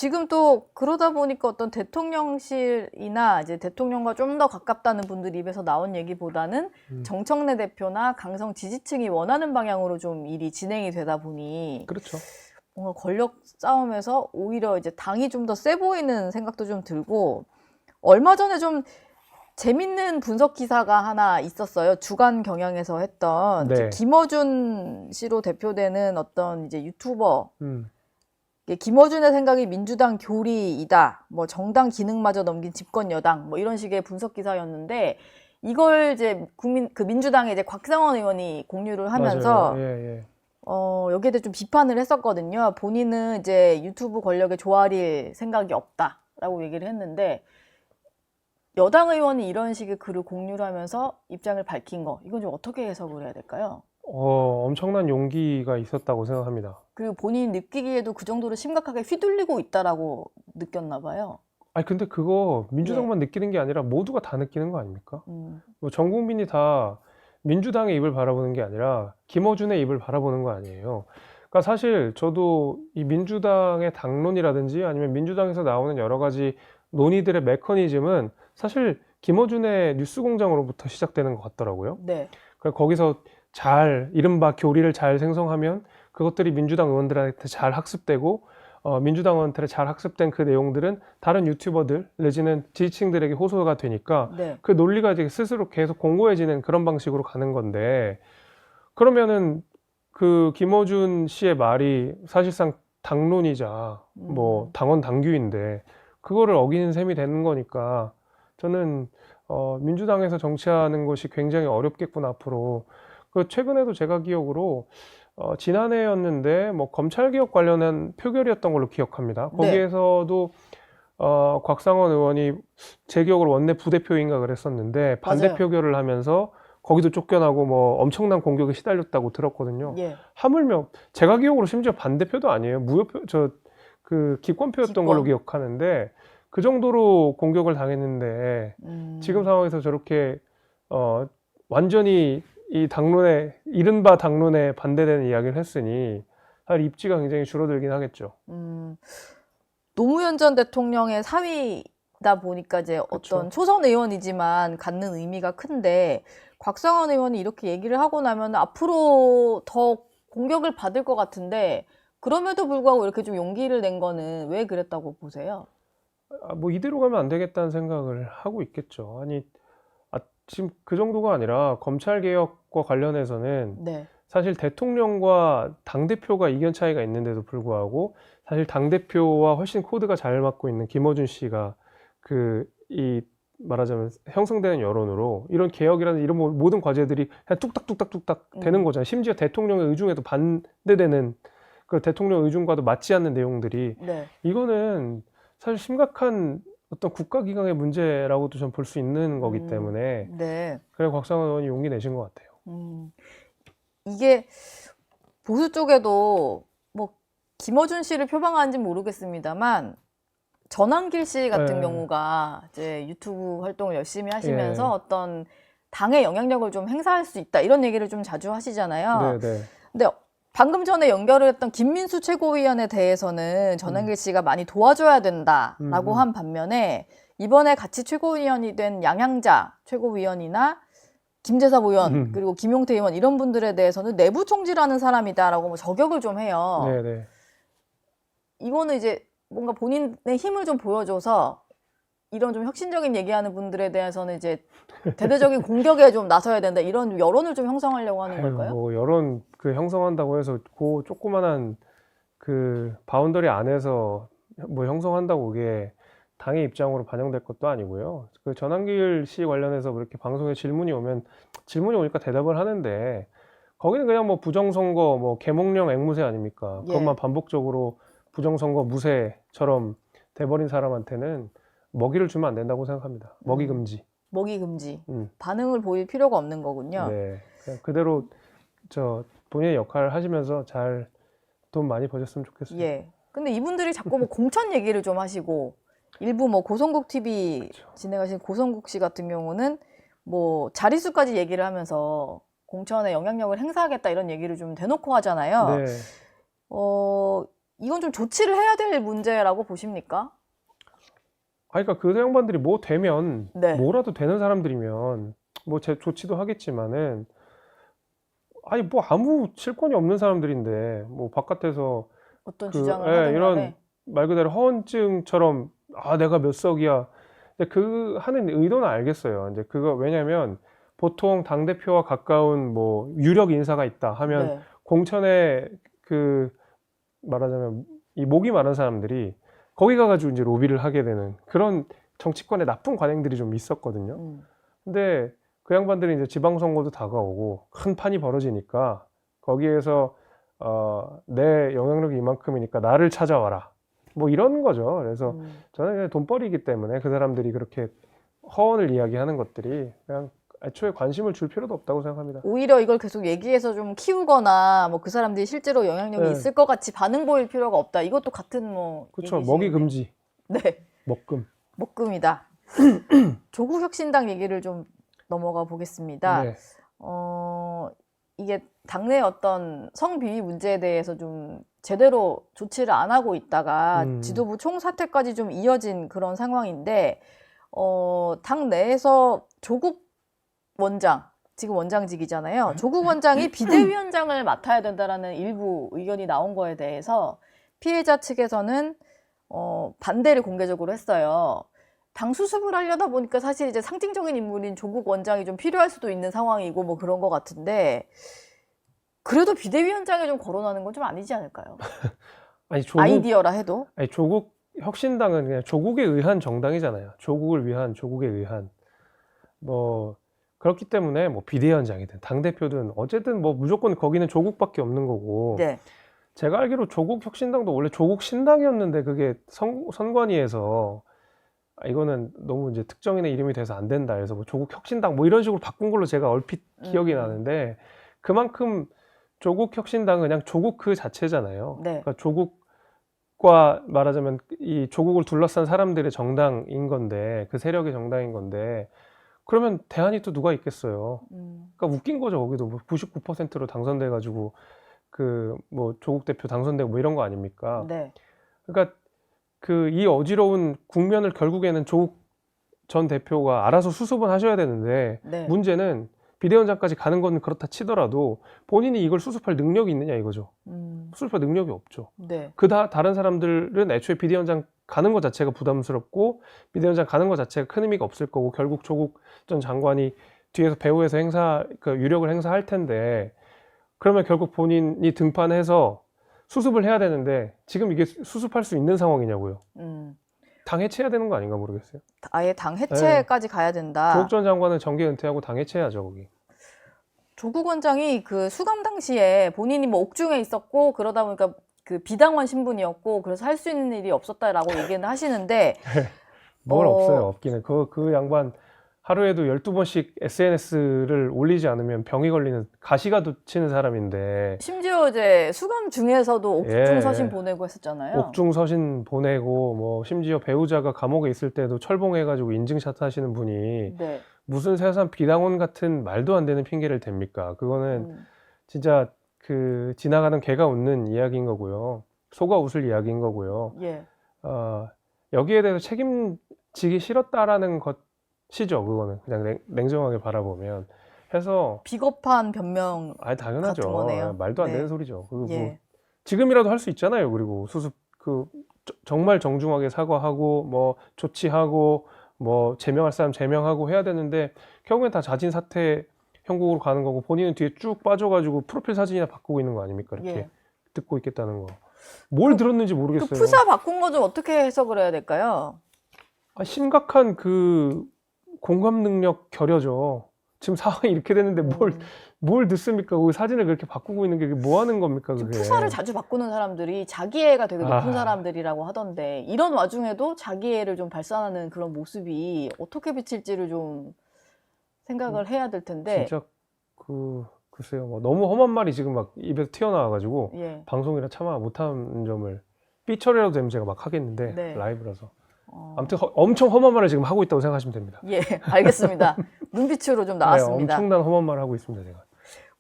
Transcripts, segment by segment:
지금 또 그러다 보니까 어떤 대통령실이나 이제 대통령과 좀 더 가깝다는 분들 입에서 나온 얘기보다는 정청래 대표나 강성 지지층이 원하는 방향으로 좀 일이 진행이 되다 보니 그렇죠. 뭔가 권력 싸움에서 오히려 이제 당이 좀 더 세 보이는 생각도 좀 들고, 얼마 전에 좀 재밌는 분석 기사가 하나 있었어요. 주간 경향에서 했던 이제 네. 김어준 씨로 대표되는 어떤 이제 유튜버, 음. 김어준의 생각이 민주당 교리이다, 뭐 정당 기능마저 넘긴 집권 여당, 뭐 이런 식의 분석 기사였는데, 이걸 이제 민주당의 이제 곽상원 의원이 공유를 하면서 맞아요. 예, 예. 여기에 대해 좀 비판을 했었거든요. 본인은 이제 유튜브 권력에 조아릴 생각이 없다라고 얘기를 했는데, 여당 의원이 이런 식의 글을 공유를 하면서 입장을 밝힌 거, 이건 좀 어떻게 해석을 해야 될까요? 엄청난 용기가 있었다고 생각합니다. 그리고 본인이 느끼기에도 그 정도로 심각하게 휘둘리고 있다라고 느꼈나 봐요. 아니, 근데 그거 예. 민주당만 느끼는 게 아니라 모두가 다 느끼는 거 아닙니까? 음, 뭐 전 국민이 다 민주당의 입을 바라보는 게 아니라 김어준의 입을 바라보는 거 아니에요. 그러니까 사실 저도 이 민주당의 당론이라든지 아니면 민주당에서 나오는 여러 가지 논의들의 메커니즘은 사실 김어준의 뉴스공장으로부터 시작되는 것 같더라고요. 네. 그러니까 거기서 이른바 교리를 잘 생성하면 그것들이 민주당 의원들한테 잘 학습되고, 민주당 의원들에 잘 학습된 그 내용들은 다른 유튜버들 내지는 지지층들에게 호소가 되니까 네. 그 논리가 이제 스스로 계속 공고해지는 그런 방식으로 가는 건데, 그러면은 그 김어준 씨의 말이 사실상 당론이자 뭐 당원 당규인데 그거를 어기는 셈이 되는 거니까 저는 민주당에서 정치하는 것이 굉장히 어렵겠구나 앞으로. 그 최근에도 제가 기억으로 지난해였는데 뭐 검찰개혁 관련한 표결이었던 걸로 기억합니다. 네. 거기에서도 곽상원 의원이 제 기억으로 원내 부대표인가 그랬었는데 반대 맞아요. 표결을 하면서 거기도 쫓겨나고 뭐 엄청난 공격에 시달렸다고 들었거든요. 예. 하물며 제가 기억으로 심지어 반대표도 아니에요. 무효표, 그 기권표였던 걸로 기권. 기억하는데 그 정도로 공격을 당했는데 지금 상황에서 저렇게 완전히 이 당론에, 이른바 당론에 반대되는 이야기를 했으니 사실 입지가 굉장히 줄어들긴 하겠죠. 노무현 전 대통령의 사위다 보니까 이제 그쵸. 어떤 초선 의원이지만 갖는 의미가 큰데, 곽상원 의원이 이렇게 얘기를 하고 나면 앞으로 더 공격을 받을 것 같은데, 그럼에도 불구하고 이렇게 좀 용기를 낸 거는 왜 그랬다고 보세요? 뭐 이대로 가면 안 되겠다는 생각을 하고 있겠죠. 아니, 지금 그 정도가 아니라 검찰 개혁과 관련해서는 네. 사실 대통령과 당대표가 이견 차이가 있는데도 불구하고 사실 당대표와 훨씬 코드가 잘 맞고 있는 김어준 씨가 말하자면 형성되는 여론으로 이런 개혁이라는 이런 모든 과제들이 그냥 뚝딱뚝딱뚝딱 되는 거잖아요. 심지어 대통령의 의중에도 반대되는, 그 대통령 의중과도 맞지 않는 내용들이, 네. 이거는 사실 심각한 어떤 국가기강의 문제라고도 전 볼 수 있는 거기 때문에 네. 그래 곽상원 의원이 용기 내신 것 같아요. 이게 보수 쪽에도 뭐 김어준 씨를 표방하는지는 모르겠습니다만, 전환길 씨 같은 예. 경우가 이제 유튜브 활동을 열심히 하시면서 예. 어떤 당의 영향력을 좀 행사할 수 있다, 이런 얘기를 좀 자주 하시잖아요. 네, 네. 근데 방금 전에 연결을 했던 김민수 최고위원에 대해서는 전환길 씨가 많이 도와줘야 된다라고 한 반면에, 이번에 같이 최고위원이 된 양향자 최고위원이나 김재섭 의원, 그리고 김용태 의원, 이런 분들에 대해서는 내부 총질하는 사람이다라고 뭐 저격을 좀 해요. 네, 네. 이거는 이제 뭔가 본인의 힘을 좀 보여줘서 이런 좀 혁신적인 얘기하는 분들에 대해서는 이제 대대적인 공격에 좀 나서야 된다, 이런 여론을 좀 형성하려고 하는 걸까요? 뭐 여론 형성한다고 해서 그 조그만한 그 바운더리 안에서 뭐 형성한다고 그게 당의 입장으로 반영될 것도 아니고요. 그 전환길 씨 관련해서 그렇게 방송에 질문이 오니까 대답을 하는데, 거기는 그냥 뭐 부정선거, 뭐 계몽령 앵무새 아닙니까? 그것만 예. 반복적으로 부정선거 무새처럼 돼버린 사람한테는 먹이를 주면 안 된다고 생각합니다. 먹이 금지. 먹이 금지. 음. 반응을 보일 필요가 없는 거군요. 네. 그냥 그대로 본인의 역할을 하시면서 잘 돈 많이 버셨으면 좋겠어요. 예. 근데 이분들이 자꾸 뭐 공천 얘기를 좀 하시고, 일부 뭐 고성국 TV 진행하신 고성국 씨 같은 경우는 뭐 자릿수까지 얘기를 하면서 공천에 영향력을 행사하겠다, 이런 얘기를 좀 대놓고 하잖아요. 네. 이건 좀 조치를 해야 될 문제라고 보십니까? 그러니까 그 양반들이 뭐 되면 네. 뭐라도 되는 사람들이면 뭐 조치도 하겠지만은 아니 뭐 아무 실권이 없는 사람들인데 뭐 바깥에서 어떤 그 주장을 예, 하든 이런 간에. 말 그대로 허언증처럼 내가 몇 석이야. 근데 그 하는 의도는 알겠어요. 이제 그거 왜냐면 보통 당대표와 가까운 뭐 유력 인사가 있다 하면 네. 공천에 그 말하자면 이 목이 마른 사람들이 거기 가가지고 이제 로비를 하게 되는 그런 정치권의 나쁜 관행들이 좀 있었거든요. 근데 그 양반들이 이제 지방선거도 다가오고 큰 판이 벌어지니까 거기에서 내 영향력이 이만큼이니까 나를 찾아와라. 뭐 이런 거죠. 그래서 저는 그냥 돈벌이기 때문에 그 사람들이 그렇게 허언을 이야기하는 것들이 그냥 애초에 관심을 줄 필요도 없다고 생각합니다. 오히려 이걸 계속 얘기해서 좀 키우거나 뭐 그 사람들이 실제로 영향력이 네. 있을 것 같이 반응 보일 필요가 없다. 이것도 같은 뭐 그렇죠. 얘기시겠네요. 먹이 금지, 네. 먹금. 먹금이다. 조국혁신당 얘기를 좀 넘어가 보겠습니다. 네. 이게 당내 어떤 성비위 문제에 대해서 좀 제대로 조치를 안 하고 있다가 지도부 총사퇴까지 좀 이어진 그런 상황인데 당 내에서 조국 원장, 지금 원장직이잖아요. 조국 원장이 비대위원장을 맡아야 된다라는 일부 의견이 나온 거에 대해서 피해자 측에서는 반대를 공개적으로 했어요. 당 수습을 하려다 보니까 사실 이제 상징적인 인물인 조국 원장이 좀 필요할 수도 있는 상황이고 뭐 그런 것 같은데 그래도 비대위원장에 좀 거론하는 건 좀 아니지 않을까요? 아니 아이디어라 해도. 아니 조국 혁신당은 그냥 조국에 의한 정당이잖아요. 조국을 위한 조국에 의한 뭐 그렇기 때문에 뭐 비대위원장이든 당 대표든 어쨌든 뭐 무조건 거기는 조국밖에 없는 거고. 네. 제가 알기로 조국 혁신당도 원래 조국 신당이었는데 그게 선관위에서 이거는 너무 이제 특정인의 이름이 돼서 안 된다 해서 뭐 조국 혁신당 뭐 이런 식으로 바꾼 걸로 제가 얼핏 기억이 나는데 그만큼 조국 혁신당은 그냥 조국 그 자체잖아요. 네. 그러니까 조국과 말하자면 이 조국을 둘러싼 사람들의 정당인 건데 그 세력의 정당인 건데 그러면 대안이 또 누가 있겠어요. 그러니까 웃긴 거죠. 거기도 뭐 99%로 당선돼 가지고 그 뭐 조국 대표 당선되고 뭐 이런 거 아닙니까? 네. 그러니까 그 이 어지러운 국면을 결국에는 조국 전 대표가 알아서 수습은 하셔야 되는데 네. 문제는 비대위원장까지 가는 건 그렇다 치더라도 본인이 이걸 수습할 능력이 있느냐 이거죠. 수습할 능력이 없죠. 네. 다른 사람들은 애초에 비대위원장 가는 것 자체가 부담스럽고 비대위원장 가는 것 자체가 큰 의미가 없을 거고 결국 조국 전 장관이 뒤에서 배후에서 그 유력을 행사할 텐데 그러면 결국 본인이 등판해서 수습을 해야 되는데 지금 이게 수습할 수 있는 상황이냐고요. 당 해체해야 되는 거 아닌가 모르겠어요. 아예 당 해체까지 가야 된다. 조국 전 장관은 정계 은퇴하고 당 해체해야죠 거기. 조국 원장이 그 수감 당시에 본인이 뭐 옥중에 있었고 그러다 보니까 그 비당원 신분이었고 그래서 할 수 있는 일이 없었다라고 얘기는 하시는데 뭘 없어요. 없기는. 그 양반 하루에도 12번씩 SNS를 올리지 않으면 병이 걸리는 가시가 치는 사람인데 심지어 이제 수감 중에서도 옥중 예, 서신 예. 보내고 했었잖아요. 옥중 서신 보내고 뭐 심지어 배우자가 감옥에 있을 때도 철봉해가지고 인증샷 하시는 분이 네. 무슨 세상 비당원 같은 말도 안 되는 핑계를 댑니까? 그거는 진짜 그 지나가는 개가 웃는 이야기인 거고요. 소가 웃을 이야기인 거고요. 예. 여기에 대해서 책임지기 싫었다라는 것이죠. 그거는 그냥 냉정하게 바라보면 해서 비겁한 변명. 아니 당연하죠. 같은 거네요. 말도 안 네. 되는 소리죠. 그리고 예. 뭐 지금이라도 할 수 있잖아요. 그리고 수습 정말 정중하게 사과하고 뭐 조치하고 뭐 제명할 사람 제명하고 해야 되는데 결국엔 다 자진 사퇴 형국으로 가는 거고 본인은 뒤에 쭉 빠져가지고 프로필 사진이나 바꾸고 있는 거 아닙니까? 이렇게 예. 듣고 있겠다는 거. 뭘 들었는지 그 모르겠어요. 프사 바꾼 거 좀 어떻게 해석을 해야 될까요? 심각한 그 공감 능력 결여죠. 지금 상황이 이렇게 됐는데 뭘 듣습니까? 그 사진을 그렇게 바꾸고 있는 게 뭐 하는 겁니까? 그게. 프사를 자주 바꾸는 사람들이 자기애가 되게 높은 아. 사람들이라고 하던데 이런 와중에도 자기애를 좀 발산하는 그런 모습이 어떻게 비칠지를 좀 생각을 해야 될 텐데. 진짜 글쎄요. 뭐 너무 험한 말이 지금 막 입에서 튀어나와가지고 예. 방송이라 차마 못한 점을 삐처리라도 되면 제가 막 하겠는데 네. 라이브라서. 아무튼 엄청 험한 말을 지금 하고 있다고 생각하시면 됩니다. 예, 알겠습니다. 눈빛으로 좀 나왔습니다. 네, 엄청난 험한 말을 하고 있습니다, 제가.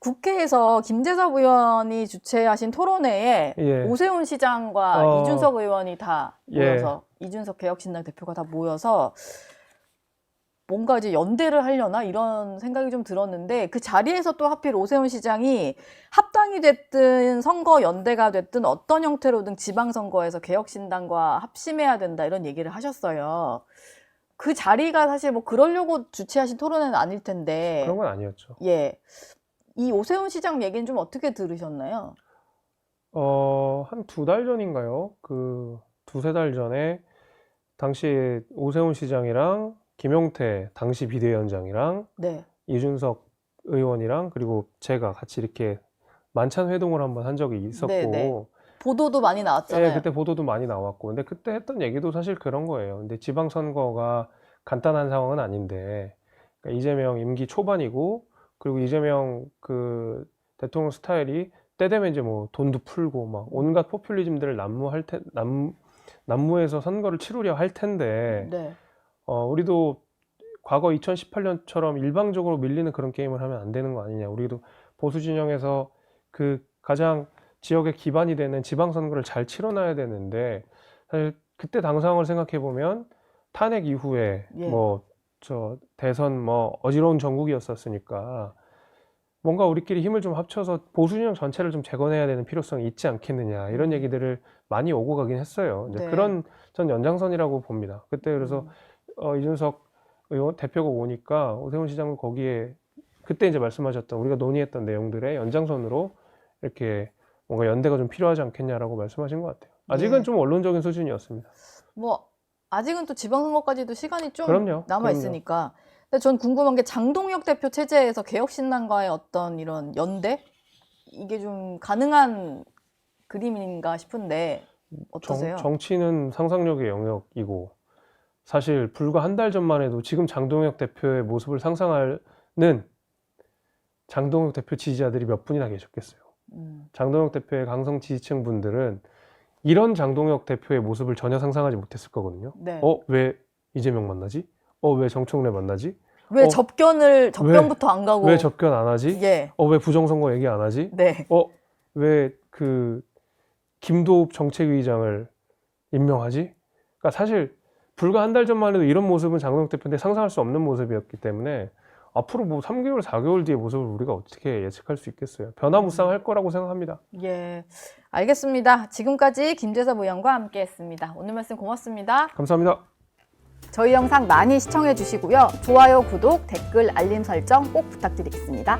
국회에서 김재섭 의원이 주최하신 토론회에 예. 오세훈 시장과 이준석 의원이 다 예. 모여서 이준석 개혁신당 대표가 다 모여서 뭔가 이제 연대를 하려나 이런 생각이 좀 들었는데 그 자리에서 또 하필 오세훈 시장이 합당이 됐든 선거 연대가 됐든 어떤 형태로든 지방선거에서 개혁신당과 합심해야 된다 이런 얘기를 하셨어요. 그 자리가 사실 뭐 그러려고 주최하신 토론회는 아닐 텐데. 그런 건 아니었죠. 예. 이 오세훈 시장 얘기는 좀 어떻게 들으셨나요? 한 2달 전인가요? 두세 달 전에 당시 오세훈 시장이랑 김용태 당시 비대위원장이랑 네. 이준석 의원이랑 그리고 제가 같이 이렇게 만찬 회동을 한번 한 적이 있었고 네. 보도도 많이 나왔잖아요. 예, 그때 보도도 많이 나왔고 근데 그때 했던 얘기도 사실 그런 거예요. 근데 지방선거가 간단한 상황은 아닌데 그러니까 이재명 임기 초반이고 그리고 이재명 그 대통령 스타일이 때 되면 이제 뭐 돈도 풀고 막 온갖 포퓰리즘들을 난무해서 선거를 치르려 할 텐데 네. 우리도 과거 2018년처럼 일방적으로 밀리는 그런 게임을 하면 안 되는 거 아니냐. 우리도 보수 진영에서 그 가장 지역의 기반이 되는 지방선거를 잘 치러놔야 되는데 사실 그때 당 상황을 생각해 보면 탄핵 이후에 예. 뭐 대선 어지러운 전국이었었으니까 뭔가 우리끼리 힘을 좀 합쳐서 보수 진영 전체를 좀 재건해야 되는 필요성이 있지 않겠느냐 이런 얘기들을 많이 오고 가긴 했어요. 이제 네. 그런 전 연장선이라고 봅니다. 그때 그래서 이준석 의원 대표가 오니까 오세훈 시장은 거기에 그때 이제 말씀하셨던 우리가 논의했던 내용들의 연장선으로 이렇게 뭔가 연대가 좀 필요하지 않겠냐라고 말씀하신 것 같아요. 아직은 네. 좀 원론적인 수준이었습니다. 뭐 아직은 또 지방선거까지도 시간이 좀 그럼요. 남아 있으니까. 근데 전 궁금한 게 장동혁 대표 체제에서 개혁신당과의 어떤 이런 연대 이게 좀 가능한 그림인가 싶은데 어떠세요? 정치는 상상력의 영역이고 사실 불과 한 달 전만 해도 지금 장동혁 대표의 모습을 상상하는 장동혁 대표 지지자들이 몇 분이나 계셨겠어요. 장동혁 대표의 강성 지지층 분들은 이런 장동혁 대표의 모습을 전혀 상상하지 못했을 거거든요. 네. 왜 이재명 만나지? 왜 정청래 만나지? 왜 접견부터 안 가고 왜 접견 안 하지? 예. 왜 부정선거 얘기 안 하지? 네. 왜 김도읍 정책위의장을 임명하지? 그러니까 사실 불과 한 달 전만 해도 이런 모습은 장동혁 대표인데 상상할 수 없는 모습이었기 때문에 앞으로 뭐 3개월, 4개월 뒤의 모습을 우리가 어떻게 예측할 수 있겠어요? 변화무쌍할 거라고 생각합니다. 예. 알겠습니다. 지금까지 김재섭 의원과 함께했습니다. 오늘 말씀 고맙습니다. 감사합니다. 저희 영상 많이 시청해 주시고요. 좋아요, 구독, 댓글, 알림 설정 꼭 부탁드리겠습니다.